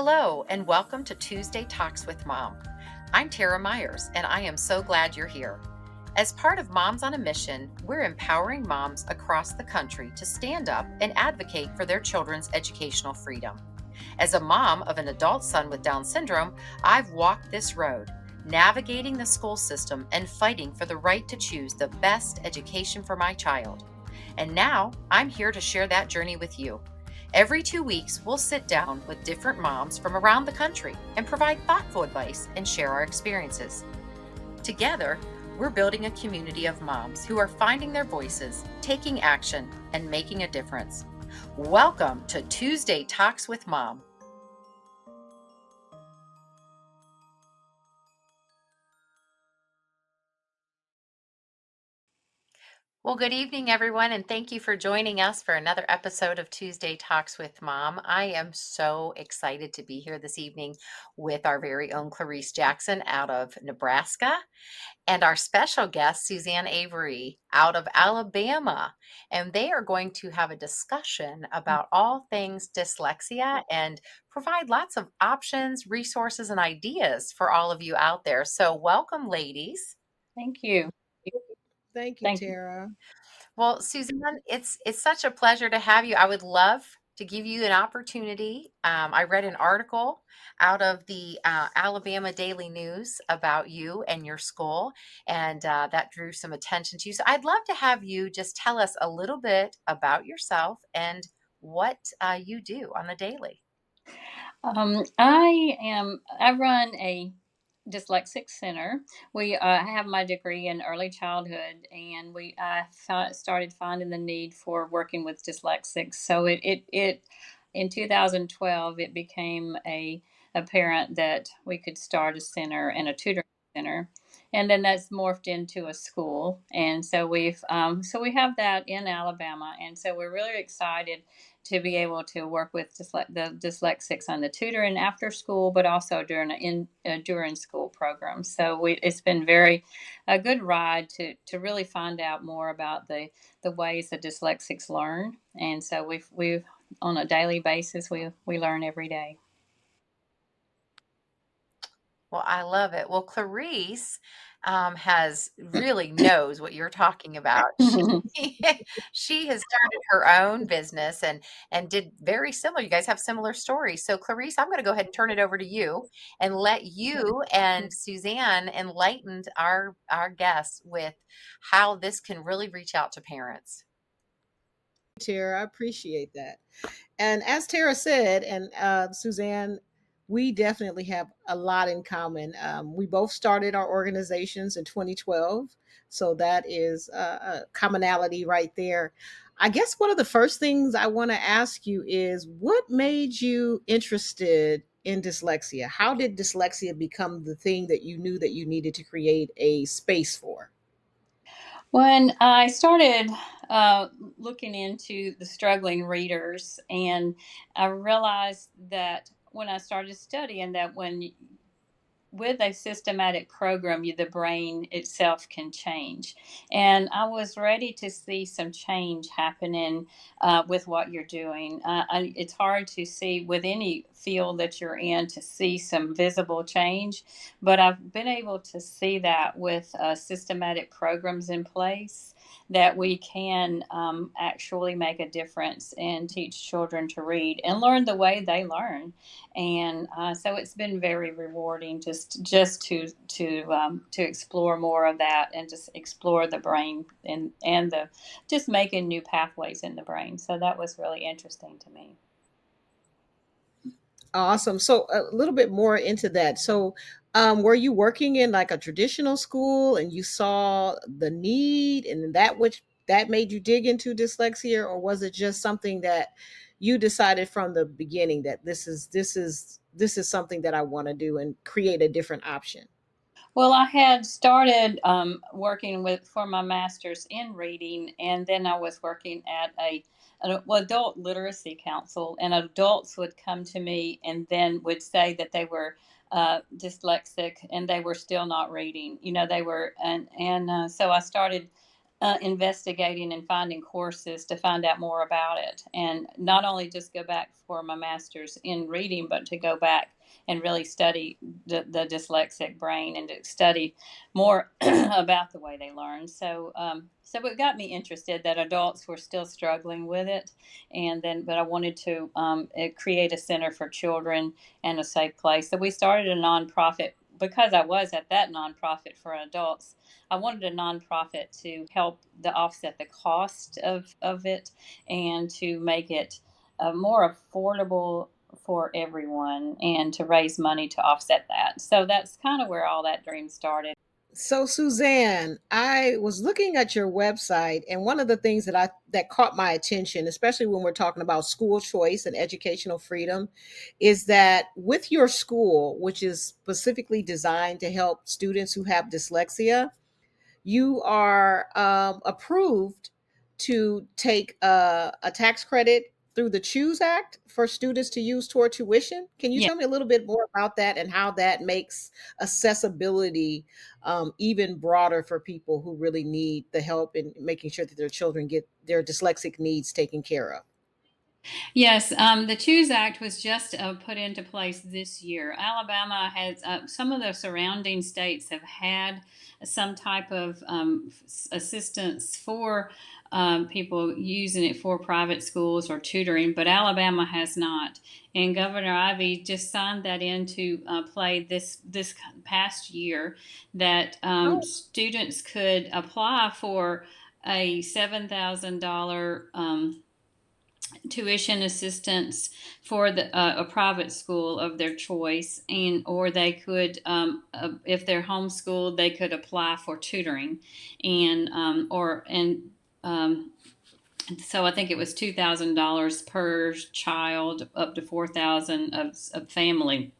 Hello, and welcome to Tuesday Talks with Mom. I'm Tara Myers, and I am so glad you're here. As part of Moms on a Mission, we're empowering moms across the country to stand up and advocate for their children's educational freedom. As a mom of an adult son with Down syndrome, I've walked this road, navigating the school system and fighting for the right to choose the best education for my child. And now I'm here to share that journey with you. Every 2 weeks, we'll sit down with different moms from around the country and provide thoughtful advice and share our experiences. Together, we're building a community of moms who are finding their voices, taking action, and making a difference. Welcome to Tuesday Talks with Mom. Well, good evening, everyone, and thank you for joining us for another episode of Tuesday Talks with Mom. I am so excited to be here this evening with our very own Clarice Jackson out of Nebraska and our special guest, Susanne Avery out of Alabama. And they are going to have a discussion about all things dyslexia and provide lots of options, resources, and ideas for all of you out there. So, welcome, ladies. Thank you. Thank you, Thank you. Tara. Well, Suzanne, it's such a pleasure to have you. I would love to give you an opportunity. I read an article out of the Alabama Daily News about you and your school, and that drew some attention to you. So I'd love to have you just tell us a little bit about yourself and what you do on the daily. I run a dyslexic center. We have my degree in early childhood, and started finding the need for working with dyslexics. So it in 2012 it became a apparent that we could start a center and a tutoring center, and then that's morphed into a school. And so we have that in Alabama, and so we're really excited to be able to work with the dyslexics on the tutor and after school, but also during school programs. So it's been a good ride to really find out more about the ways the dyslexics learn. And so we've on a daily basis we learn every day. Well, I love it. Well, Clarice has really knows what you're talking about. She she has started her own business and did very similar. You guys have similar stories. So, Clarice, I'm going to go ahead and turn it over to you and let you and Suzanne enlighten our guests with how this can really reach out to parents. Tara, I appreciate that. And as Tara said, and Suzanne, we definitely have a lot in common. We both started our organizations in 2012. So that is a commonality right there. I guess one of the first things I want to ask you is what made you interested in dyslexia? How did dyslexia become the thing that you knew that you needed to create a space for? When I started uh, looking into the struggling readers, and I realized that when I started studying that when with a systematic program, the brain itself can change. And I was ready to see some change happening with what you're doing. It's hard to see with any field that you're in to see some visible change, but I've been able to see that with systematic programs in place that we can actually make a difference and teach children to read and learn the way they learn. And so it's been very rewarding just to explore more of that and just explore the brain and the just making new pathways in the brain. So that was really interesting to me. Awesome. So a little bit more into that. So were you working in like a traditional school and you saw the need and that made you dig into dyslexia, or was it just something that you decided from the beginning that this is something that I want to do and create a different option? Well, I had started working with for my master's in reading, and then I was working at an adult literacy council, and adults would come to me and then would say that they were dyslexic and they were still not reading. You know, they were, and so I started. investigating and finding courses to find out more about it, and not only just go back for my master's in reading, but to go back and really study the dyslexic brain and to study more about the way they learn. So it got me interested that adults were still struggling with it, and then but I wanted to create a center for children and a safe place. So we started a nonprofit because I was at that nonprofit for adults. I wanted a nonprofit to help the offset the cost of it and to make it more affordable for everyone and to raise money to offset that. So that's kind of where all that dream started. So Suzanne, I was looking at your website, and one of the things that caught my attention, especially when we're talking about school choice and educational freedom, is that with your school, which is specifically designed to help students who have dyslexia, you are approved to take a tax credit through the Choose Act for students to use toward tuition. Can you Yeah. tell me a little bit more about that and how that makes accessibility even broader for people who really need the help in making sure that their children get their dyslexic needs taken care of? Yes, the Choose Act was just put into place this year. Alabama has, some of the surrounding states have had some type of assistance for people using it for private schools or tutoring, but Alabama has not. And Governor Ivey just signed that into play this past year that Oh, students could apply for a $7,000 tuition assistance for a private school of their choice, and or they could, if they're homeschooled, they could apply for tutoring, and or and so I think it was $2,000 per child, up to 4,000 of family.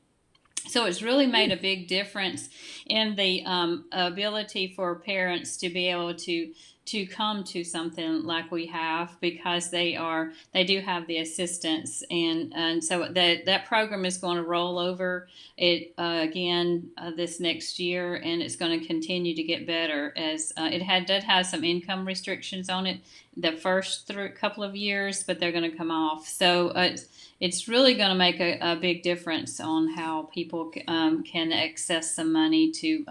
So it's really made a big difference in the ability for parents to be able to come to something like we have, because they do have the assistance, and so that program is going to roll over it again this next year, and it's going to continue to get better as did have some income restrictions on it the first through couple of years, but they're going to come off. So it's really going to make a big difference on how people can access some money to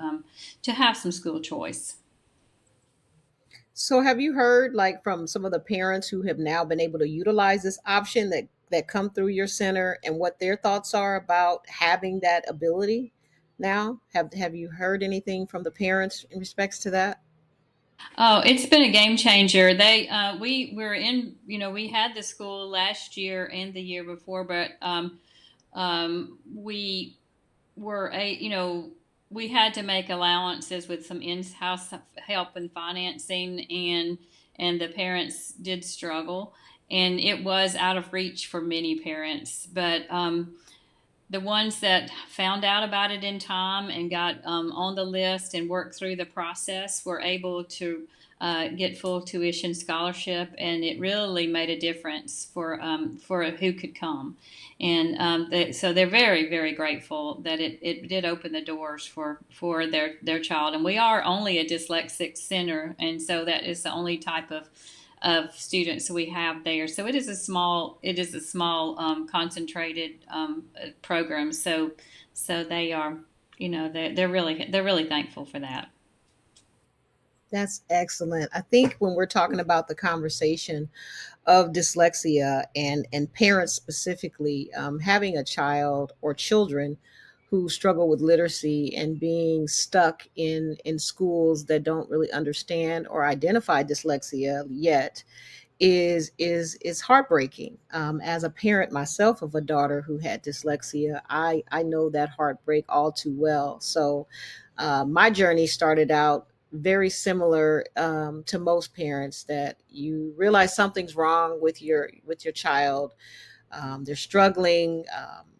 have some school choice. so have you heard like from some of the parents who have now been able to utilize this option that come through your center and what their thoughts are about having that ability now? Have you heard anything from the parents in respects to that? Oh, it's been a game changer. We were in, we had the school last year and the year before, but we were we had to make allowances with some in-house help and financing, and the parents did struggle, and it was out of reach for many parents. But the ones that found out about it in time and got on the list and worked through the process were able to get full tuition scholarship, and it really made a difference for who could come. And so they're very, very grateful that it did open the doors for their child. And we are only a dyslexic center, and so that is the only type of students we have there. So it is a small concentrated program. So they are, they're really thankful for that. That's excellent. I think when we're talking about the conversation of dyslexia and parents specifically, having a child or children who struggle with literacy and being stuck in schools that don't really understand or identify dyslexia yet is heartbreaking. As a parent myself of a daughter who had dyslexia, I know that heartbreak all too well. So my journey started out very similar to most parents, that you realize something's wrong with your child. They're struggling.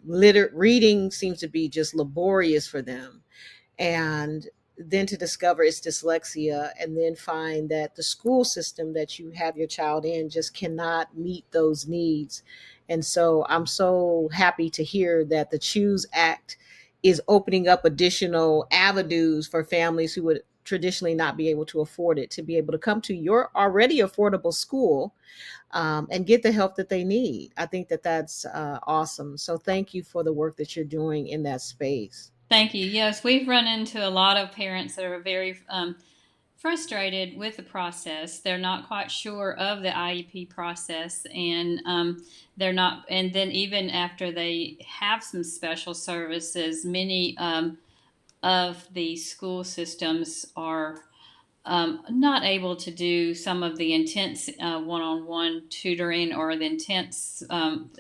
Reading seems to be just laborious for them, and then to discover it's dyslexia, and then find that the school system that you have your child in just cannot meet those needs. And so I'm so happy to hear that the Choose Act is opening up additional avenues for families who would traditionally not be able to afford it, to be able to come to your already affordable school, and get the help that they need. I think that that's awesome. So thank you for the work that you're doing in that space. Thank you. Yes, we've run into a lot of parents that are very frustrated with the process. They're not quite sure of the IEP process, and they're not. And then even after they have some special services, many of the school systems are not able to do some of the intense one-on-one tutoring or the intense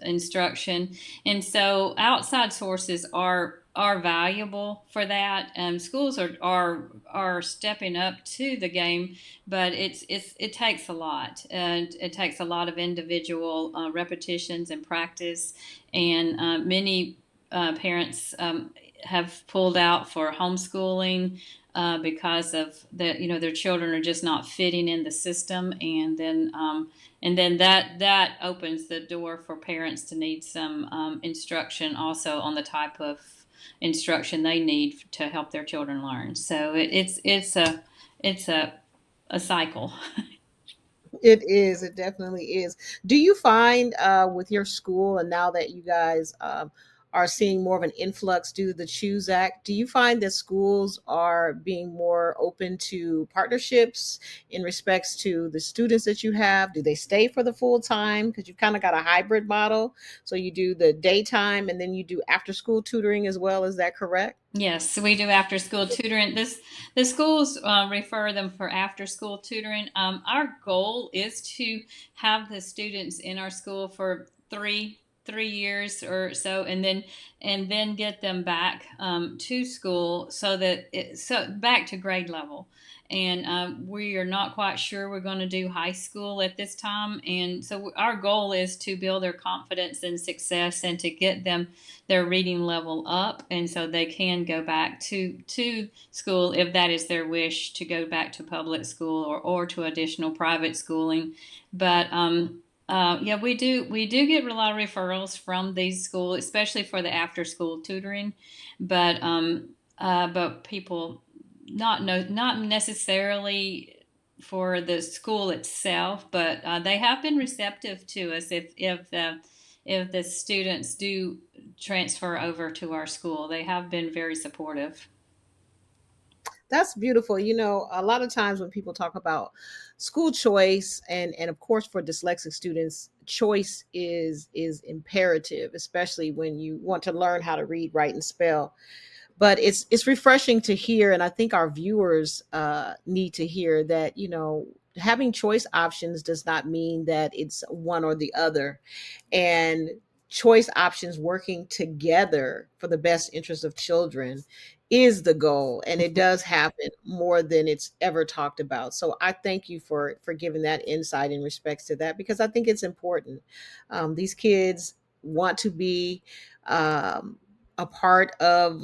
instruction, and so outside sources are valuable for that. Schools are stepping up to the game, but it takes a lot, and it takes a lot of individual repetitions and practice, and many parents have pulled out for homeschooling because of their children are just not fitting in the system, and then that opens the door for parents to need some instruction also on the type of instruction they need to help their children learn. So it's a cycle. It is. It definitely is. Do you find with your school, and now that you guys are seeing more of an influx due to the Choose Act, do you find that schools are being more open to partnerships in respects to the students that you have? Do they stay for the full time? Because you've kind of got a hybrid model. So you do the daytime and then you do after school tutoring as well. Is that correct? Yes, we do after school tutoring. The schools refer them for after school tutoring. Our goal is to have the students in our school for three years or so, and then get them back to school so that so back to grade level. And we are not quite sure we're going to do high school at this time, and so our goal is to build their confidence and success and to get them their reading level up, and so they can go back to school if that is their wish, to go back to public school or to additional private schooling. But yeah, we do get a lot of referrals from these schools, especially for the after school tutoring. But people not necessarily for the school itself, but they have been receptive to us if the students do transfer over to our school. They have been very supportive. That's beautiful. You know, a lot of times when people talk about school choice, and of course for dyslexic students, choice is imperative, especially when you want to learn how to read, write, and spell. But it's refreshing to hear, and I think our viewers need to hear that, you know, having choice options does not mean that it's one or the other, and choice options working together for the best interest of children is the goal, and it does happen more than it's ever talked about. So I thank you for giving that insight in respects to that, because I think it's important. These kids want to be um, a part of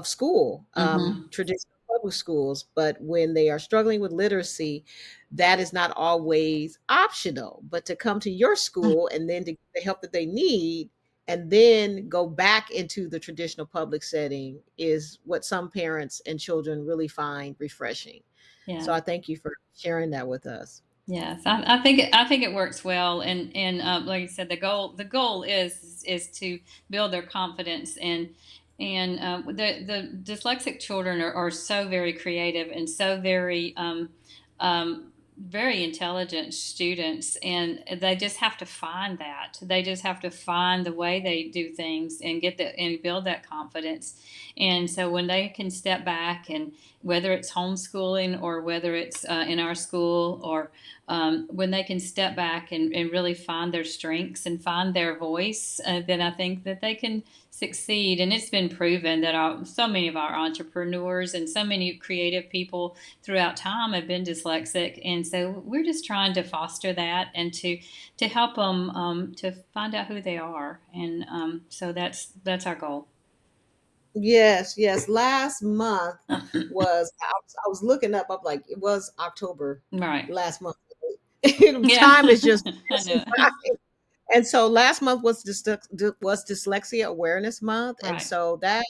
school, Mm-hmm. traditional public schools, but when they are struggling with literacy, that is not always optional. But to come to your school and then to get the help that they need, and then go back into the traditional public setting, is what some parents and children really find refreshing. Yeah. So I thank you for sharing that with us. Yes, I think it works well, and like you said, the goal is to build their confidence, and the dyslexic children are so very creative and so um, very intelligent students, and they just have to find that. They just have to find the way they do things and get that and build that confidence. And so when they can step back, and whether it's homeschooling or whether it's in our school, or when they can step back and really find their strengths and find their voice, then I think that they can succeed. And it's been proven that so many of our entrepreneurs and so many creative people throughout time have been dyslexic, and so we're just trying to foster that and to help them to find out who they are, and so that's our goal. Yes, yes. Last month I was looking up. I'm like, it was October Right. last month. Yeah. Time is just I passing know. by. And so last month was was Dyslexia Awareness Month, and Right. so that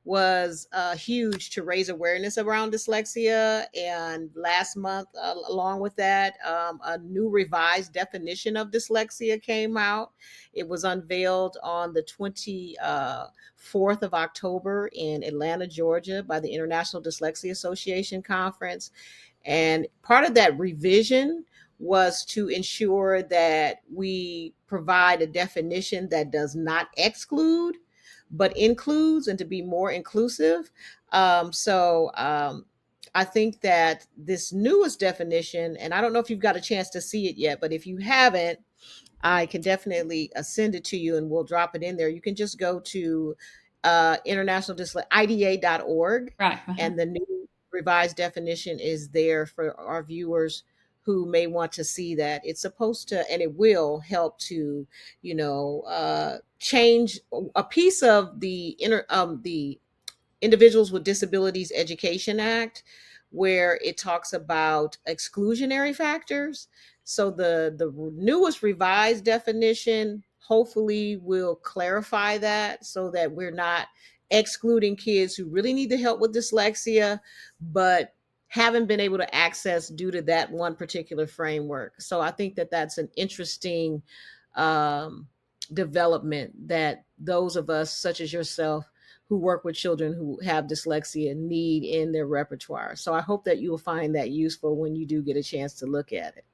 was huge to raise awareness around dyslexia. And last month, along with that, a new revised definition of dyslexia came out. It was unveiled on the 24th of October in Atlanta, Georgia, by the International Dyslexia Association Conference. And part of that revision was to ensure that we provide a definition that does not exclude, but includes, and to be more inclusive. I think that this newest definition, and I don't know if you've got a chance to see it yet, but if you haven't, I can definitely send it to you and we'll drop it in there. You can just go to international IDA.org, Right. Uh-huh. and the new revised definition is there for our viewers who may want to see that. It's supposed to, and it will help to, change a piece of the Individuals with Disabilities Education Act, where it talks about exclusionary factors. So the newest revised definition hopefully will clarify that, so that we're not excluding kids who really need the help with dyslexia, but haven't been able to access due to that one particular framework. So I think that that's an interesting um, development that those of us, such as yourself, who work with children who have dyslexia need in their repertoire. So I hope that you will find that useful when you do get a chance to look at it.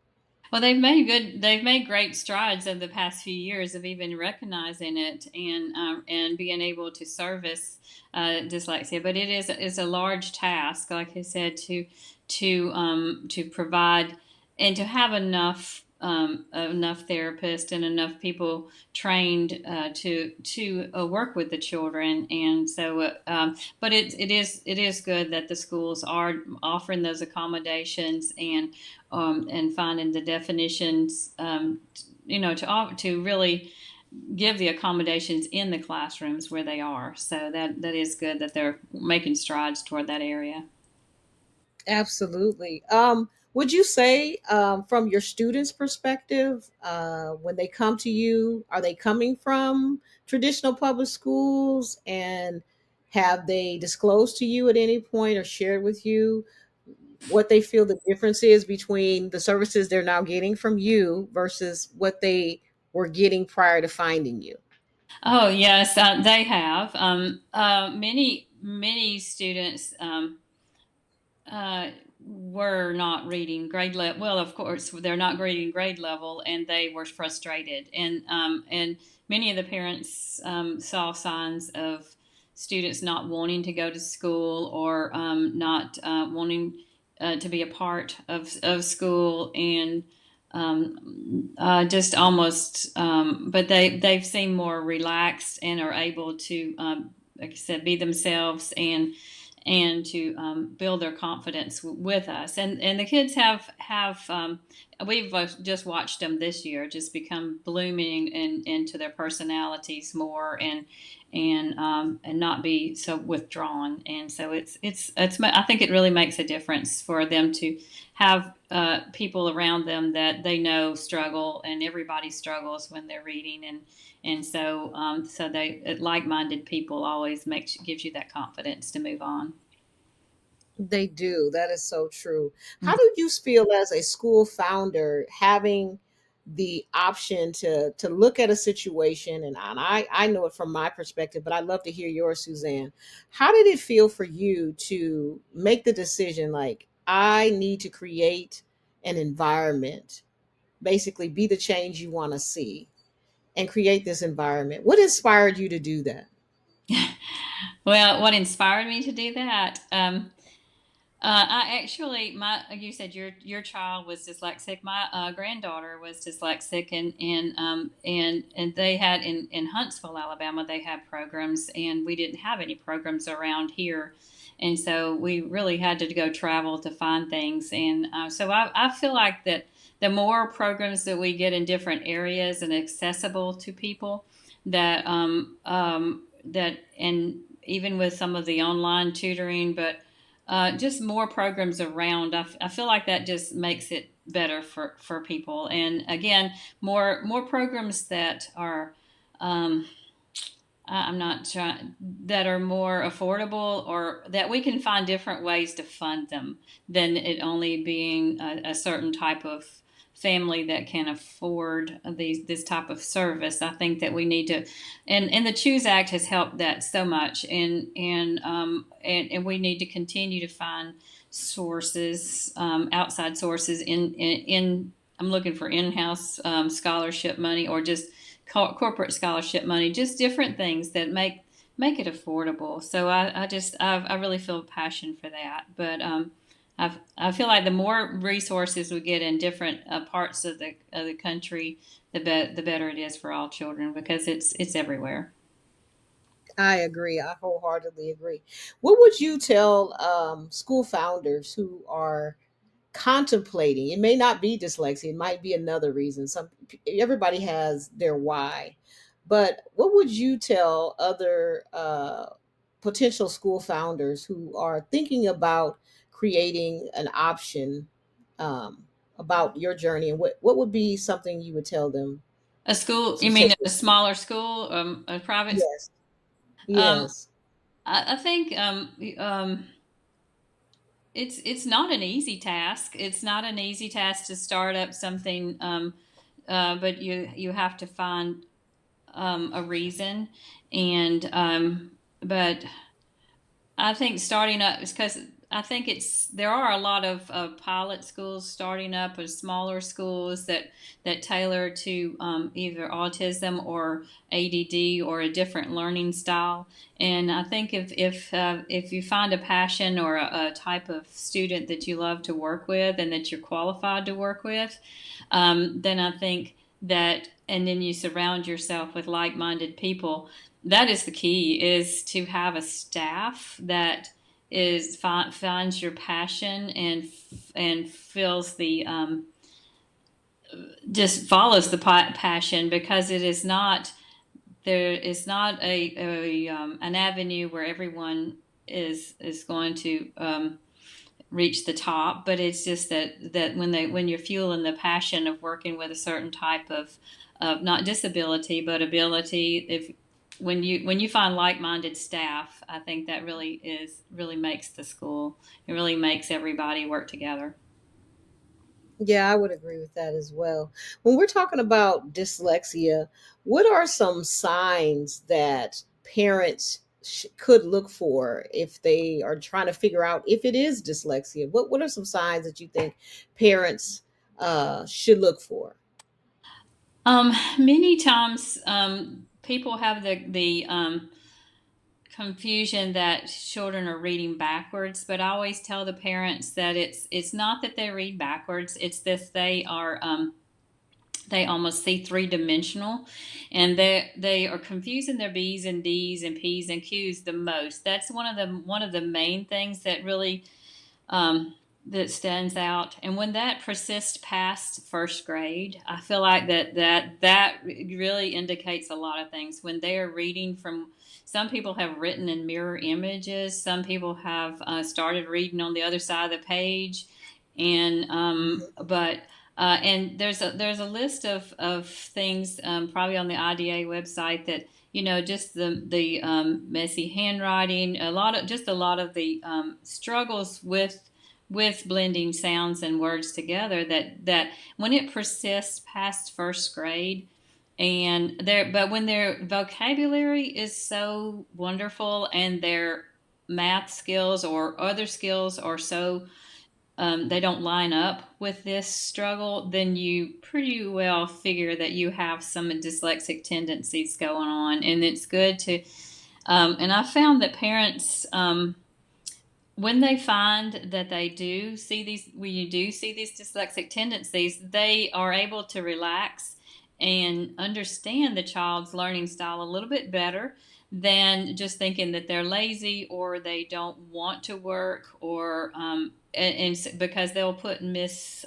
Well, they've made great strides over the past few years of even recognizing it and being able to service dyslexia. But it is a large task, like I said, to provide and to have enough therapists and enough people trained to work with the children. And so, but it is good that the schools are offering those accommodations and finding the definitions, to really give the accommodations in the classrooms where they are. So that is good that they're making strides toward that area. Absolutely. Would you say, from your students' perspective, when they come to you, are they coming from traditional public schools? And have they disclosed to you at any point or shared with you what they feel the difference is between the services they're now getting from you versus what they were getting prior to finding you? Oh yes, they have. Many students were not reading grade level. Well, of course, they're not reading grade level, and they were frustrated. And many of the parents saw signs of students not wanting to go to school or not wanting to be a part of school, and just almost. But they've seemed more relaxed and are able to, like I said, be themselves and to build their confidence with us. And the kids have we've just watched them this year just become blooming into their personalities more and not be so withdrawn. And so it's I think it really makes a difference for them to have people around them that they know struggle, and everybody struggles when they're reading. And so they like-minded people always gives you that confidence to move on. They do. That is so true. How do you feel as a school founder having the option to look at a situation, and I know it from my perspective, but I'd love to hear yours, Suzanne. How did it feel for you to make the decision, like, I need to create an environment, basically be the change you want to see and create this environment? What inspired you to do that? Well, what inspired me to do that? I actually, you said your child was dyslexic. My granddaughter was dyslexic, and they had in Huntsville, Alabama, they had programs, and we didn't have any programs around here, and so we really had to go travel to find things. And so I feel like that the more programs that we get in different areas and accessible to people, that and even with some of the online tutoring, but just more programs around. I feel like that just makes it better for people. And again, more programs that are, um, I'm not trying, that are more affordable, or that we can find different ways to fund them than it only being a certain type of family that can afford this type of service. I think that we need to, and the Choose Act has helped that so much, and we need to continue to find sources, outside sources in I'm looking for in-house scholarship money, or just corporate scholarship money, just different things that make it affordable. So I really feel a passion for that. But I feel like the more resources we get in different parts of the country, the better it is for all children, because it's everywhere. I agree. I wholeheartedly agree. What would you tell school founders who are contemplating? It may not be dyslexia; it might be another reason. Everybody has their why, but what would you tell other potential school founders who are thinking about creating an option about your journey, and what would be something you would tell them A school? to You mean take? a smaller school, a private? Yes, Um, yes. I think it's not an easy task. It's not an easy task to start up something, but you have to find a reason, and but I think starting up is because I think there are a lot of pilot schools starting up, or smaller schools that tailor to either autism or ADD, or a different learning style. And I think if you find a passion, or a type of student that you love to work with and that you're qualified to work with, then I think that, and then you surround yourself with like-minded people. That is the key, is to have a staff that finds your passion, and feels the just follows the passion, because it is not, there is not an avenue where everyone is going to reach the top. But it's just that when you're fueling the passion of working with a certain type of not disability but ability, if when you find like-minded staff, I think that really makes the school. It really makes everybody work together. Yeah, I would agree with that as well. When we're talking about dyslexia, what are some signs that parents could look for if they are trying to figure out if it is dyslexia? What are some signs that you think parents should look for? Many times, people have the confusion that children are reading backwards, but I always tell the parents that it's not that they read backwards. It's that they almost see three-dimensional, and they are confusing their b's and d's and p's and q's the most. That's one of the main things that really that stands out. And when that persists past first grade, I feel like that really indicates a lot of things. When they are reading from, some people have written in mirror images, some people have started reading on the other side of the page, and but and there's a list of things, probably on the IDA website, that just the messy handwriting, a lot of the struggles with blending sounds and words together, that when it persists past first grade, but when their vocabulary is so wonderful, and their math skills or other skills are so they don't line up with this struggle, then you pretty well figure that you have some dyslexic tendencies going on. And it's good to, and I found that parents, when they find that when you do see these dyslexic tendencies, they are able to relax and understand the child's learning style a little bit better than just thinking that they're lazy, or they don't want to work, or because they'll put miss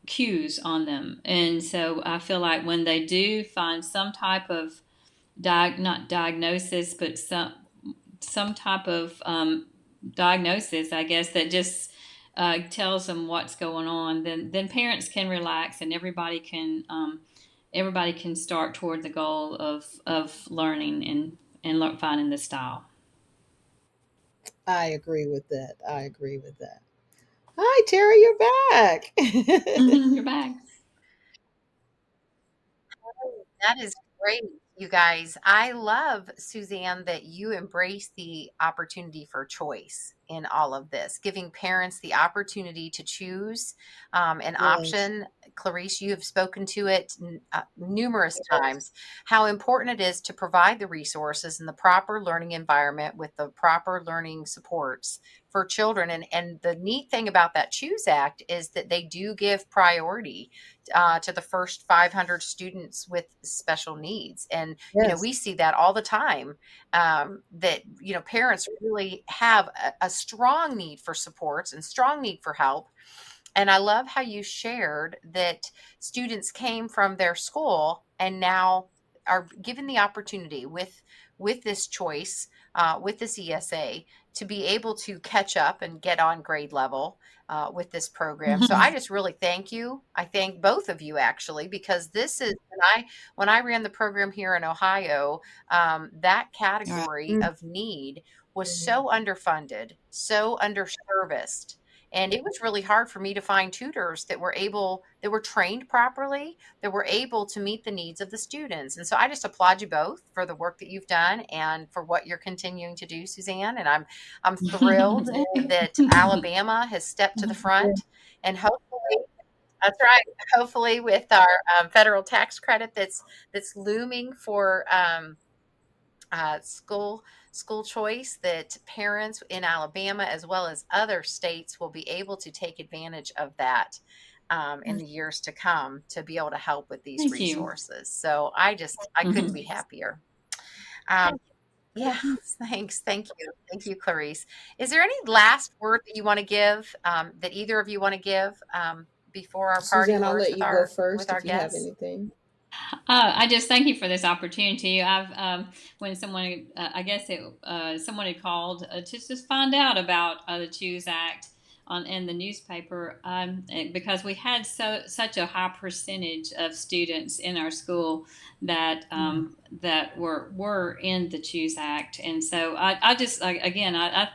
cues on them. And so I feel like when they do find some type of not diagnosis, but some type of diagnosis, I guess, that just tells them what's going on, then parents can relax, and everybody can everybody can start toward the goal of learning and finding the style. I agree with that. I agree with that. Hi, Terry, you're back. You're back. That is great, you guys. I love, Suzanne, that you embrace the opportunity for choice in all of this, giving parents the opportunity to choose an Yes. option. Clarice, you have spoken to it numerous times, how important it is to provide the resources and the proper learning environment with the proper learning supports for children. And the neat thing about that Choose Act is that they do give priority to the first 500 students with special needs. And, Yes. we see that all the time, that, parents really have a strong need for supports and strong need for help. And I love how you shared that students came from their school and now are given the opportunity with this choice, with this ESA, to be able to catch up and get on grade level with this program. So I just really thank you. I thank both of you actually, because this is when I ran the program here in Ohio, that All category Mm-hmm. of need was so underfunded, so underserviced, and it was really hard for me to find tutors that were trained properly, that were able to meet the needs of the students. And so I just applaud you both for the work that you've done and for what you're continuing to do, Suzanne. And I'm thrilled that Alabama has stepped to the front, and hopefully, that's right, hopefully with our federal tax credit that's looming for school choice, that parents in Alabama as well as other states will be able to take advantage of that in the years to come, to be able to help with these Thank you. resources. So I couldn't be happier. Um, yeah, thanks. Thank you, Clarice. Is there any last word that you want to give, that either of you want to give, before our parting Suzanne, I'll words let with you go with first our if you have guests? anything. I just thank you for this opportunity. I've when someone, I guess someone had called to just find out about the Choose Act on in the newspaper, because we had such a high percentage of students in our school that Mm. that were in the Choose Act, and so I just again I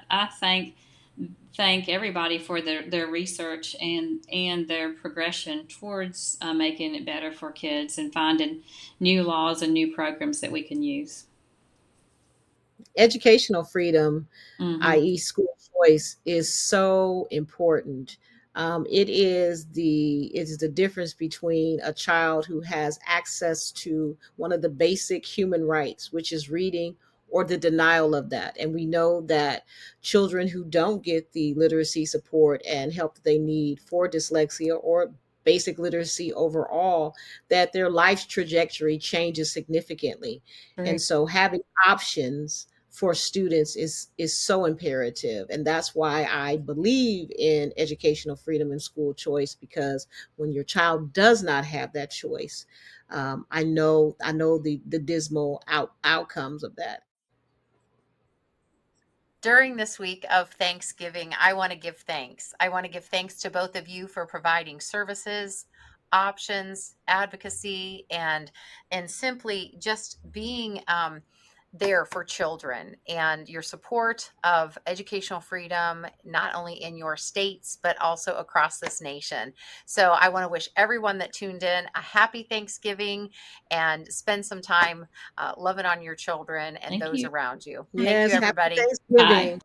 thank everybody for their research and their progression towards making it better for kids and finding new laws and new programs that we can use. Educational freedom, Mm-hmm. i.e., school choice, is so important. It is the difference between a child who has access to one of the basic human rights, which is reading, or the denial of that. And we know that children who don't get the literacy support and help that they need for dyslexia or basic literacy overall, that their life trajectory changes significantly. And Very. so having options for students is so imperative, and that's why I believe in educational freedom and school choice, because when your child does not have that choice, I know the dismal outcomes of that. During this week of Thanksgiving, I want to give thanks. I want to give thanks to both of you for providing services, options, advocacy, and simply just being there for children, and your support of educational freedom, not only in your states but also across this nation. So I want to wish everyone that tuned in a happy Thanksgiving, and spend some time loving on your children and Thank those you. around you. Thank you, Yes, happy everybody. Bye. Thanksgiving.